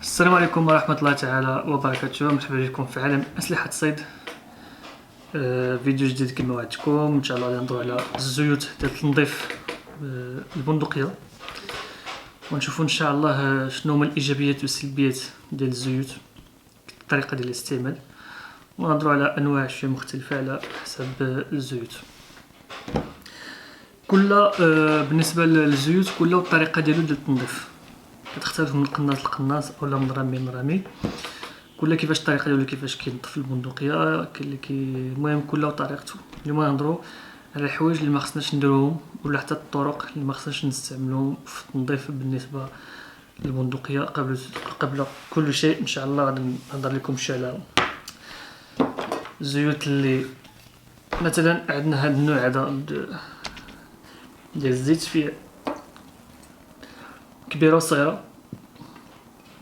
السلام عليكم ورحمة الله تعالى وبركاته. مرحبا بكم في عالم أسلحة الصيد. فيديو جديد كما وعدتكم. ان شاء الله غادي نهضروا على الزيوت ديال تنظيف البندقية، ونشوفوا ان شاء الله شنو هما الايجابيات والسلبيات ديال الزيوت، الطريقة ديال الاستعمال، ونهضروا على انواع شويه مختلفة على حسب الزيوت. كل بالنسبة للزيوت كل الطريقة ديالو ديال التنظيف كتختلف من قناص لقناص اولا من رامي لرامي، كل كيفاش الطريقه ديالو كيفاش كينظف البندقيه كاين اللي المهم كل طريقته. اليوم نهضروا على الحوايج اللي ما خصناش نديروهم ولا حتى الطرق اللي ما خصناش نستعملوهم في التنظيف بالنسبه للبندقيه. قبل كل شيء ان شاء الله غادي نهضر لكم شويه على الزيوت اللي مثلا عندنا هذا النوع هذا ديال الزيت فيه كبيره وصغيره.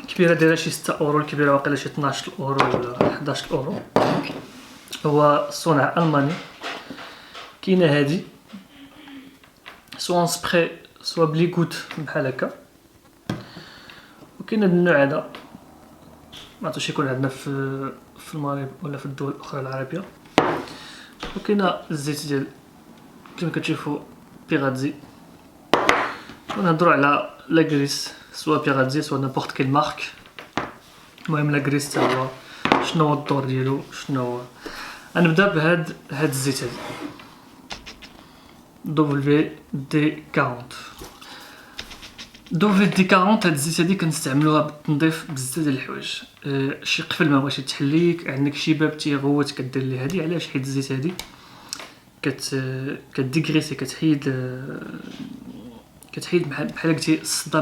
كبيره دايره شي 6 اورو، الكبيره واقيلا شي 12 اورو ولا 11 اورو. هو صنع الماني. كاينه هادي سوا سبراي سوا بليكوت بحال هكا، وكاين هاد النوع هذا ما عرفتش يكون عندنا في المغرب ولا في الدول الاخرى العربيه. وكاينه الزيت ديال كما كتشوفوا بيغاتزي. ونهضروا على لا غريس سوا بيغاتزي سوا نابورت كيل مارك. المهم لا غريس تا هو شنو هو الدور ديالو شنو هو. غنبدا بهاد الزيت هادي WD-40. WD-40 هاد الزيت هادي كنستعملوها بالتنظيف بزاف ديال الحوايج. شي قفل ما بغيتي تحليك، عندك شي باب تيغوت كدير ليه هادي. علاش؟ حيت الزيت هادي كديغريسي كتحيد بحال قلتي الصدى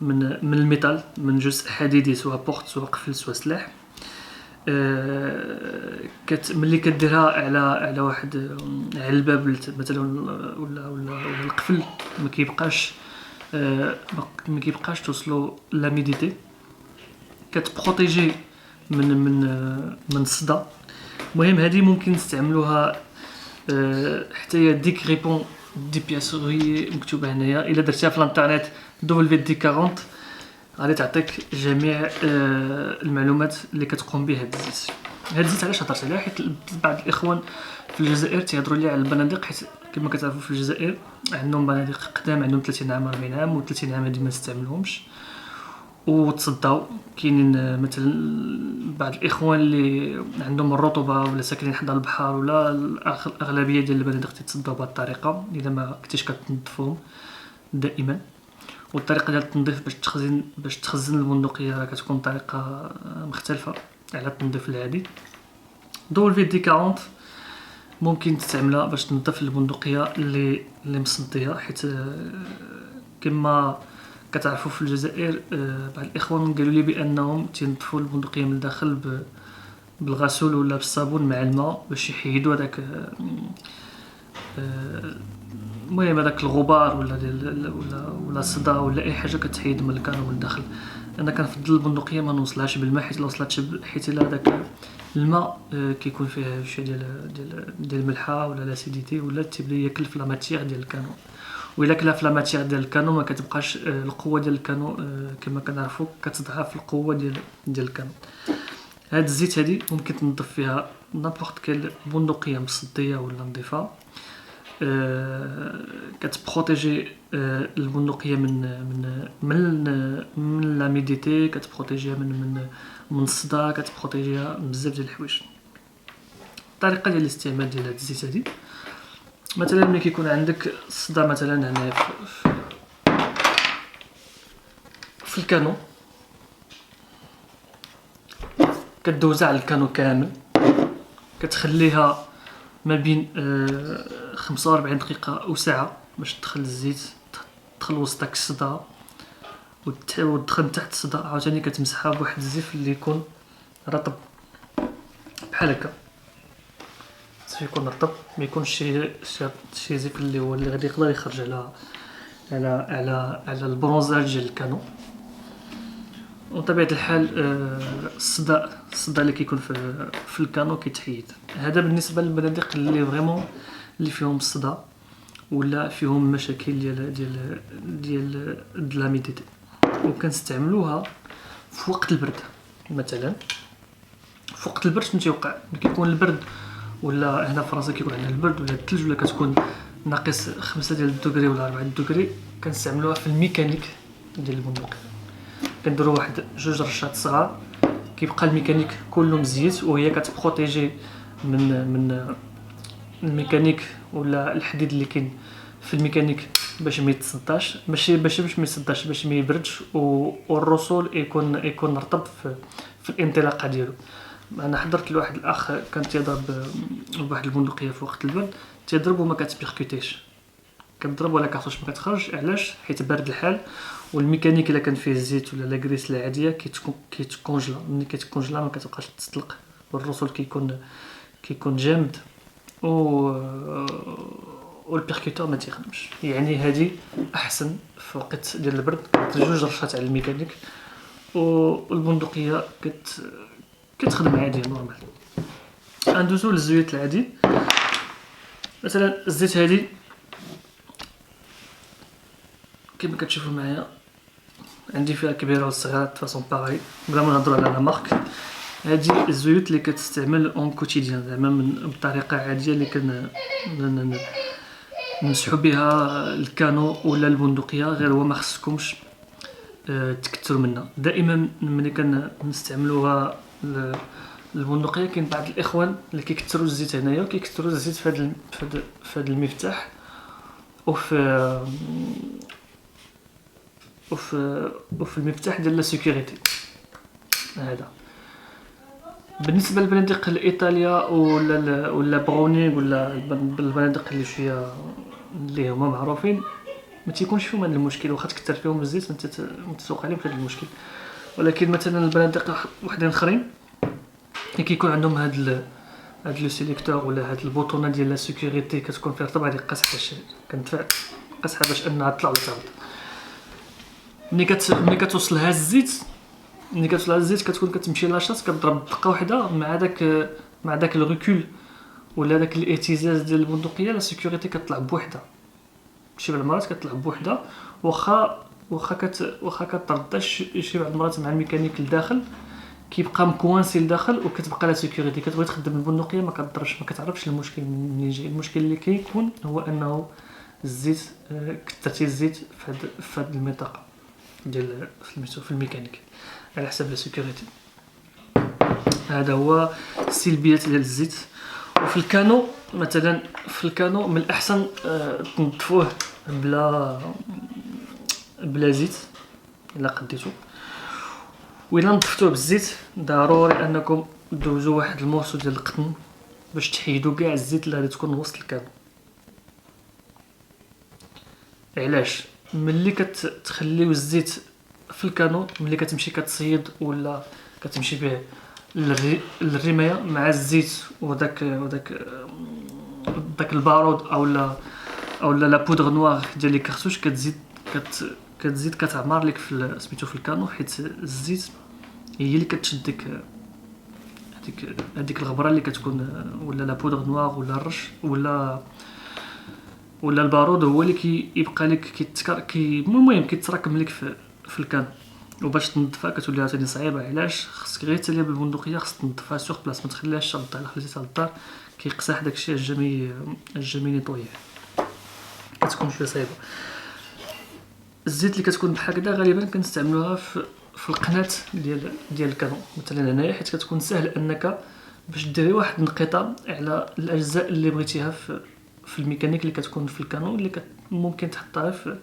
من الميتال، من جزء حديدي سواء بورت سواء قفل سواء سلاح. ملي كديرها على واحد على الباب مثلا ولا القفل ما كيبقاش توصلوا لاميديتي، كتبروتيجي من الصدى. المهم هذه ممكن نستعملوها حتى هي ديك ريبون دي بياس غي مكتوبه هنايا. الا درتيها في الانترنت WD-40 غادي تعطيك جميع المعلومات اللي كتقوم بها هاد الزيت. هاد الزيت علاش هضرت عليها؟ حيت بعض الاخوان في الجزائر تيهضروا لي على البنادق، حيت كما كتعرفوا في الجزائر عندهم بنادق قدام، عندهم 30 عام 40 عام، و30 عام هادي ما نستعملوهمش وتصداو. كاينين مثلا بعض الاخوان اللي عندهم الرطوبه ولا ساكنين حدا البحر، ولا الاغلبيه ديال البنادق تتصداو بهذه الطريقه اذا ما كنتيش كتنظفوهم دائما. والطريقه ديال التنظيف باش تخزن البندقيه راه كتكون طريقه مختلفه على التنظيف العادي. WD-40 ممكن تستعملها باش تنظف البندقيه اللي مصديه، حيت كما كتعرفوا في الجزائر بعض الاخوان قالوا لي بانهم تينظفوا البندقيه من الداخل بالغسول ولا بالصابون مع الماء باش يحيدوا هذاك المهم هذاك الغبار ولا ديال ولا الصدى ولا اي حاجه كتحيد من الكانو من الداخل. انا كنفضل البندقيه ما نوصلهاش بالماء، حيت لو وصلت حيت الا هذاك الماء كيكون فيه شي ديال الملحه ولا لاسيديتي ولا تيبدا ياكل في لا ماتيير ديال الكانو. وإلا كلا في لا ماتيير ديال الكانو ما كتبقاش القوه ديال الكانو كما كنعرفوا كتضعف القوه ديال الكانو. هاد الزيت هادي ممكن تنظف فيها نابورت كيل بندقيه مصديه ولا نظيفه. كتبروتيجي البندقيه من لاميديتي، كتبروتيجيها من الصدى، كتبروتيجيها من بزاف ديال الحوايج. الطريقه ديال الاستعمال ديال هاد الزيت هادي مثلا ملي كيكون عندك الصدى مثلا هنا في الكانو، كدوزها على الكانو كامل، كتخليها ما بين 45 دقيقه او ساعه باش تدخل الزيت، تدخل وسطك الصدى وتدخل تحت الصدى. عاوتاني كتمسحها بواحد الزيف اللي يكون رطب بحال هكا، يكون رطب ما يكونش شي زيف اللي هو اللي غادي يقدر يخرج على البرونزاج ديال الكانو. وطبيعه الحال الصدى اللي كيكون في الكانو كيتحيد. هذا بالنسبه للبنادق اللي فريمون اللي فيهم الصدى ولا فيهم مشاكل ديال لاميديتي. وكنستعملوها في وقت البرد. مثلا في وقت البرد شنو تيوقع ملي كيكون البرد، ولا هنا في فرنسا كيكون عندنا البرد ولا الثلج، ولا كتكون ناقص 5 ديال الدوغري ولا 4 دوغري، كنستعملوها في الميكانيك ديال البندقيه. كنديروا واحد 2 رشات صغار، كيبقى الميكانيك كله مزيت، وهي كتبروتيجي من الميكانيك ولا الحديد اللي كاين في الميكانيك باش ما يتصداش، ماشي باش ما يتصداش، باش ما يبردش، والرسول يكون رطب في الانطلاقه ديالو. انا حضرت لواحد الاخ كان تيضرب بواحد البندقيه في وقت البرد، تيضرب وما كتبيركوتيش، كتضرب ولا كارطوش ما كتخرج. علاش؟ حيت بارد الحال، والميكانيك الا كان فيه الزيت ولا لا غريس العاديه كيتكونجلا. ملي كيتكونجلا ما كتبقاش تطلق، والرسول كيكون جامد، والبيركوتور ما تيخدمش. يعني هذه احسن في وقت ديال البرد، كدير 2 رشات على الميكانيك والبندقيه كتخدم عادي نورمال. ندوزو للزيوت العادي. مثلا الزيت هذه كما كتشوفوا معايا عندي فيها كبيره وصغيره فاصون باغي، بلا ما نهضروا على لا مارك. هذه الزيوت اللي كتستعمل اون كوتيديان، زعما بطريقه عاديه، اللي نمسحوا بها الكانو ولا البندقيه. غير هو ما خصكمش تكثروا منها. دائما ملي كنستعملوها البندقيه، كاين بعض الاخوان اللي كيكثروا الزيت هنايا، وكيكثروا الزيت في هذا المفتاح وفي المفتاح ديال لا سيكوريتي. هذا بالنسبه للبنادق الايطاليا ولا برونيغ ولا البنادق اللي شويه اللي هما معروفين، ما تيكونش فيهم هذا المشكل. واخا تكثر فيهم الزيت ما تسوق عليهم هذا المشكل. ولكن مثلا البنادق وحدين اخرين اللي كيكون عندهم هاد لو سيليكتور ولا هاد البوطونه ديال لا سيكوريتي كتكون فيها رطب، هذه قاصحه الشيء كندفع قاصحه باش انها تطلع وتهبط. ملي كتوصلها الزيت كتكون كتمشي لاشاط، كتضرب دقه واحده مع داك الريكول ولا داك الاهتزاز ديال البندقيه، لا سيكوريتي كتطلع بوحدها. شي بعض المرات كتطلع بوحدها، واخا كتردش شي بعض المرات مع الميكانيك لداخل، كيبقى مكوانسي لداخل، وكتبقى لا سيكوريتي. كتبغي تخدم البندقيه ما كتعرفش المشكل منين جاي. المشكل اللي كيكون هو انه الزيت كثرتي الزيت في هذه المنطقه ديال في الميكانيك على حساب لا سيكوريتي. هذا هو السلبيات ديال الزيت. وفي الكانو مثلا، من الاحسن تنظفوه بلا زيت الا قديتو. وإلا نظفتوه بالزيت ضروري انكم دوزوا واحد المورسو ديال القطن باش تحيدوا كاع الزيت اللي غادي تكون وسط الكانو. علاش؟ ملي كتخليو الزيت في الكانو، ملي كتمشي كتصيد ولا كتمشي به للرمايه مع الزيت وداك البارود او لا بودغ نوار ديال لي كارتوش، كتزيد كتعمر لك سميتو في الكانو، حيت الزيت هي اللي كتشد هذيك الغبره اللي كتكون، ولا لا بودغ نوار ولا الرش ولا البارود، هو اللي كيبقى لك المهم كيتراكم لك في الكان. وباش تنظفها كتولي عاوتاني صعيبه. علاش؟ خصك غير تاليها بالبندقيه، خصك تنظفها سوغ بلاص، ما تخليهاش شابطه. الا خليتيها للدار كيقصح داكشي الجمي نيطويه، كتكون شويه صعيبه. الزيت اللي كتكون بحال هكذا غالبا كنستعملوها في القناه ديال الكانو مثلا هنايا، حيت كتكون سهل انك باش ديري واحد الانقطاع على الاجزاء اللي بغيتيها في الميكانيك اللي كتكون في الكانو، اللي ممكن تحطها في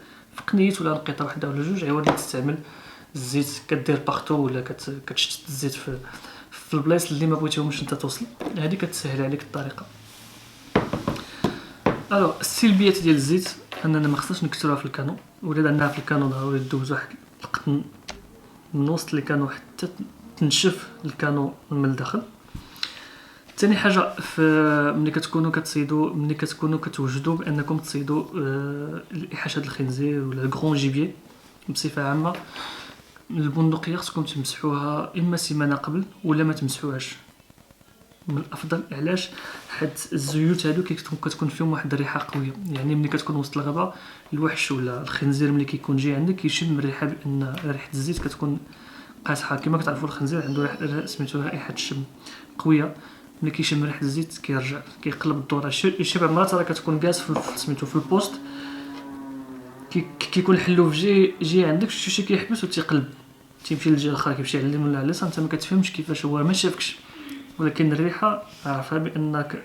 قنيت ولا نقيطه واحده ولا جوج، عوض ما تستعمل الزيت كدير بارطو ولا كتشتت الزيت في البلايص اللي ما بغيتيهمش انت توصل. هذه كتسهل عليك الطريقه. الوغ السلبيات ديال الزيت اننا ما خصناش نكثروها في الكانو، ولا عندنا في الكانو ضروري دوز واحد القطن من وسط الكانو حتى تنشف الكانو من الداخل. ثاني حاجه، ملي كتكونوا كتصيدوا، ملي كتكونوا كتوجدوا بانكم تصيدوا الاحاشة الخنزير ولا الغرون جيبيي بصفه عامه، البندقيه خصكم تمسحوها اما سيمانه قبل ولا ما تمسحوهاش. من الافضل. علاش؟ حيت الزيوت هادو كتكون فيهم واحد الريحه قويه، يعني ملي كتكون وسط الغابه الوحش ولا الخنزير ملي كيكون جاي عندك كيشم الريحه، بان ريحه الزيت كتكون قاصحه. كما كتعرفوا الخنزير عنده ريحه سميتو رائحه الشم قويه، ملي كيشم ريحه الزيت كيرجع كيقلب الدوره. شي بعض المرات راه كتكون جالس في سميتو في البوست، كيكون الحلوف جي عندك شي كيحبس وتيقلب، تيمشي للجهه الاخرى، كيمشي على اليمين ولا على اليسار، انت ما كتفهمش كيفاش هو ما شافكش، ولكن الريحه عارفها بانك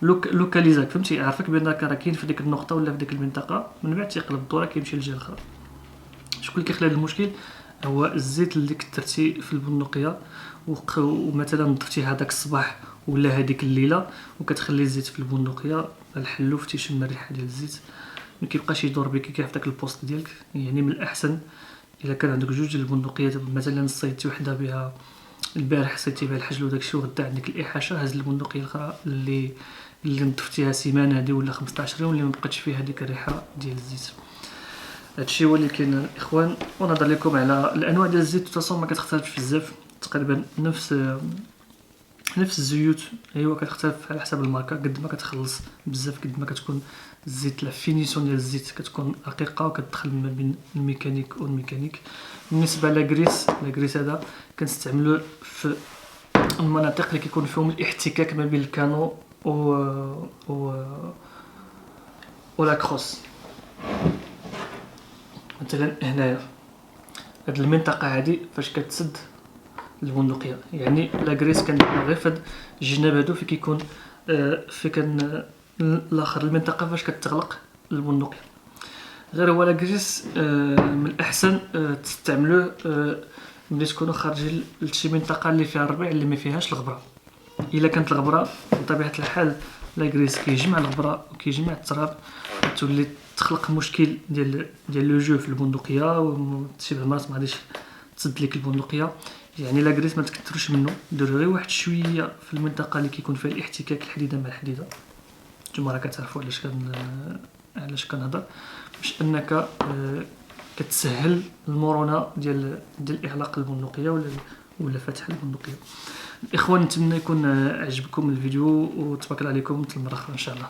لوكاليزاك، فهمتي، عارفك بانك راه كاين في ديك النقطه ولا في ديك المنطقه، من بعد تيقلب الدوره كيمشي للجهه الاخرى. شكون اللي كيخلق المشكل؟ هو الزيت اللي كثرتي في البندقيه ومثلا نظفتي هذاك الصباح ولا هذيك الليله وكتخلي الزيت في البندقيه، الحلوف تيشم الريحه ديال الزيت ما كيبقاش يدور بك كيف في داك البوست ديالك. يعني من الاحسن الا كان عندك جوج ديال البندقيات، مثلا صيدتي وحده بها البارح، صيدتي بها الحجل وداك الشيء، وغدا عندك الاحاشه، هز البندقيه الاخرى اللي نظفتيها سيمانه هذه ولا 15 يوم اللي ما بقاتش فيها هذيك الريحه ديال الزيت. هادشي هو اللي كاين الاخوان. ونهضر لكم على الانواع ديال الزيت، تصون ما كتختلفش بزاف، تقريبا نفس الزيوت، ايوا كتختلف على حسب الماركه. قد ما كتخلص بزاف قد ما كتكون الزيت، لا فينيسيون ديال الزيت كتكون رقيقه وكتدخل ما بين الميكانيك والميكانيك. بالنسبه لاكريس هذا كنستعملوه في المناطق اللي كيكون فيهم الاحتكاك ما بين الكانو و ولا كروس. مثلا هنايا هاد المنطقه هادي فاش كتسد البندقيه، يعني لاكريس كنديرها غير فهاد الجناب هادو في كيكون في كان الاخر المنطقه فاش كتغلق البندقيه. غير هو لاكريس من الاحسن تستعملوه ملي تكونوا خارجين لشي منطقه اللي فيها الربيع اللي ما فيهاش الغبره. الا كانت الغبره بطبيعه الحال لاكريس كيجمع الغبره وكيجمع التراب، تولي تخلق مشكل ديال لو جو في البندقيه، وشي المرات ما غاديش تسد لك البندقيه. يعني لاكريس ما تكثروش منه، ديروا غير واحد شويه في المنطقه اللي كيكون فيها الاحتكاك الحديده مع الحديده. نتوما راه كتعرفوا علاش كنهضر، باش انك كتسهل المرونه ديال اغلاق البندقيه ولا فتح البندقيه. الاخوان نتمنى يكون عجبكم الفيديو، وتبارك الله عليكم، حتى المره اخرى ان شاء الله.